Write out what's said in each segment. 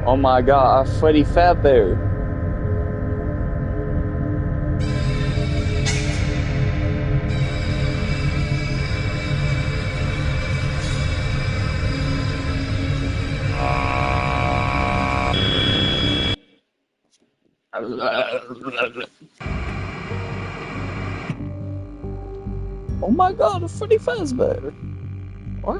Oh my god, a Freddy Fazbear. Oh my god, a Freddy Fazbear. Or.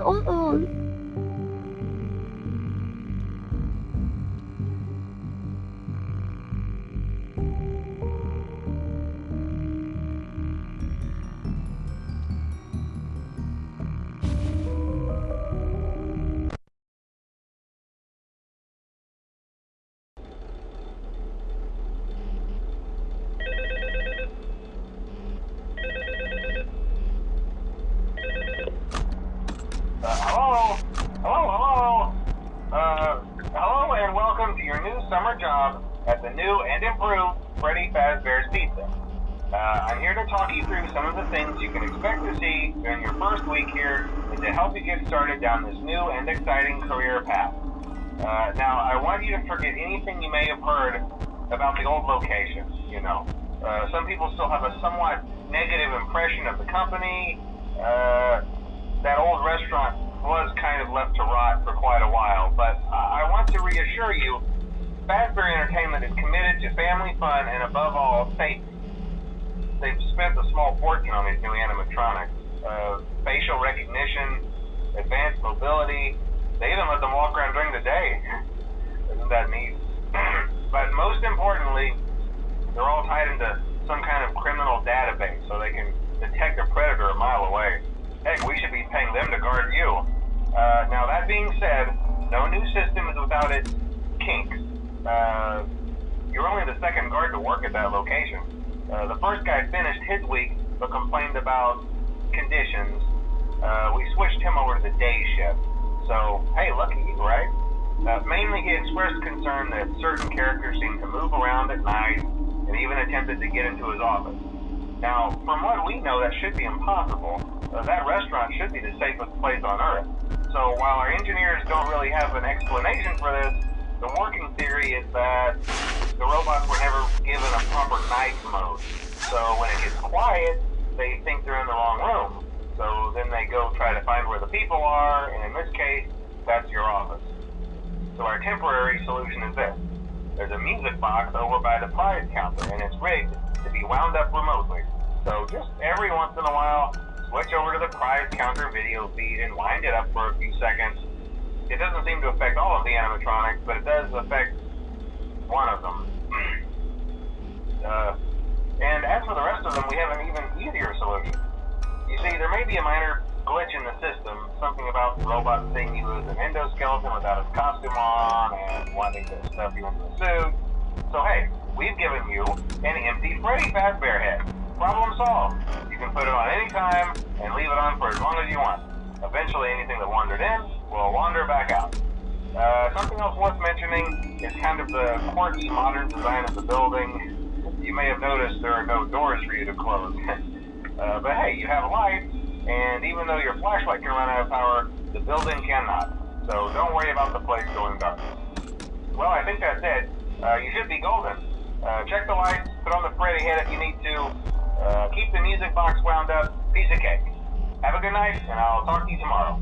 Hello? Hello? Hello and welcome to your new summer job at the new and improved Freddy Fazbear's Pizza. I'm here to talk you through some of the things you can expect to see during your first week here and to help you get started down this new and exciting career path. Now, I want you to forget anything you may have heard about the old location, you know. Some people still have a somewhat negative impression of the company. That old restaurant was kind of left to rot for quite a while, but I want to reassure you, Fazbear Entertainment is committed to family fun and above all, safety. They've spent a small fortune on these new animatronics. Facial recognition, advanced mobility, they even let them walk around during the day. Isn't that neat? But most importantly, they're all tied into some kind of criminal database so they can detect a predator a mile away. Heck, we should be paying them to guard you. Now that being said, no new system is without its kinks. You're only the second guard to work at that location. The first guy finished his week but complained about conditions. We switched him over to the day shift. So, hey, lucky you, right? Mainly he expressed concern that certain characters seemed to move around at night and even attempted to get into his office. Now, from what we know, that should be impossible. That restaurant should be the safest place on Earth. So while our engineers don't really have an explanation for this, the working theory is that the robots were never given a proper night mode. So when it gets quiet, they think they're in the wrong room. So then they go try to find where the people are, and in this case, that's your office. So our temporary solution is this. There's a music box over by the prize counter, and it's rigged to be wound up remotely. So just every once in a while, switch over to the prize counter video feed and wind it up for a few seconds. It doesn't seem to affect all of the animatronics, but it does affect one of them. And as for the rest of them, we have an even easier solution. You see, there may be a minor glitch in the system, something about the robot seeing you as an endoskeleton without his costume on and wanting to stuff you into a suit. So hey, we've given you an empty Freddy Fazbear head. Problem solved. You can put it on any time and leave it on for as long as you want. Eventually anything that wandered in will wander back out. Something else worth mentioning is kind of the quirky modern design of the building. You may have noticed there are no doors for you to close. But hey, you have light, and even though your flashlight can run out of power, the building cannot. So don't worry about the place going dark. Well, I think that's it. You should be golden. Check the lights, put on the Freddy head if you need to. Keep the music box wound up. Piece of cake. Have a good night, and I'll talk to you tomorrow.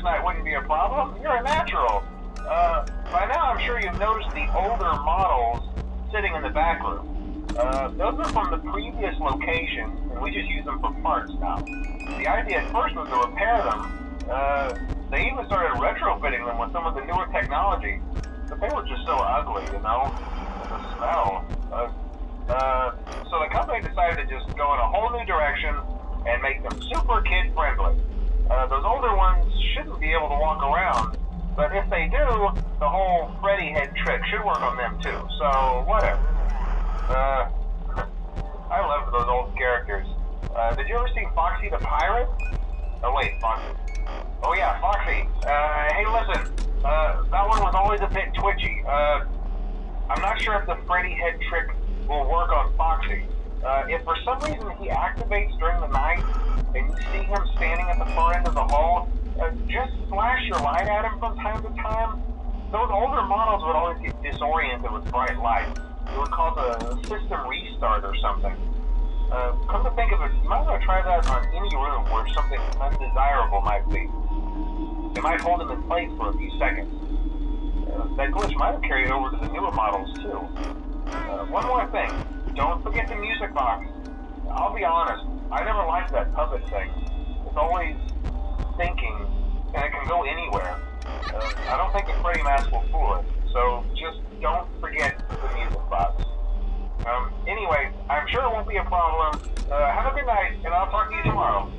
first night wouldn't be a problem. You're a natural. By now, I'm sure you've noticed the older models sitting in the back room. Those are from the previous location, and we just use them for parts now. The idea at first was to repair them. They even started retrofitting them with some of the newer technology, but they were just so ugly, you know? The smell. So the company decided to just go in a whole new direction and make them super kid-friendly. Those older ones shouldn't be able to walk around, but if they do, the whole Freddy head trick should work on them too, so whatever. I loved those old characters. Did you ever see Foxy the Pirate? Oh wait, Foxy. Oh yeah, Foxy. Hey listen, that one was always a bit twitchy. I'm not sure if the Freddy head trick will work on Foxy. If for some reason he activates during the night, and you see him standing at the far end of the hall, just flash your light at him from time to time. Those older models would always get disoriented with bright lights. It would cause a system restart or something. Come to think of it, you might want to try that on any room where something undesirable might be. It might hold him in place for a few seconds. That glitch might have carried over to the newer models too. One more thing, don't forget the music box. I'll be honest, I never liked that puppet thing. It's always thinking, and it can go anywhere. I don't think the Freddy mask will fool it, so just don't forget the music box. Anyway, I'm sure it won't be a problem. Have a good night, and I'll talk to you tomorrow.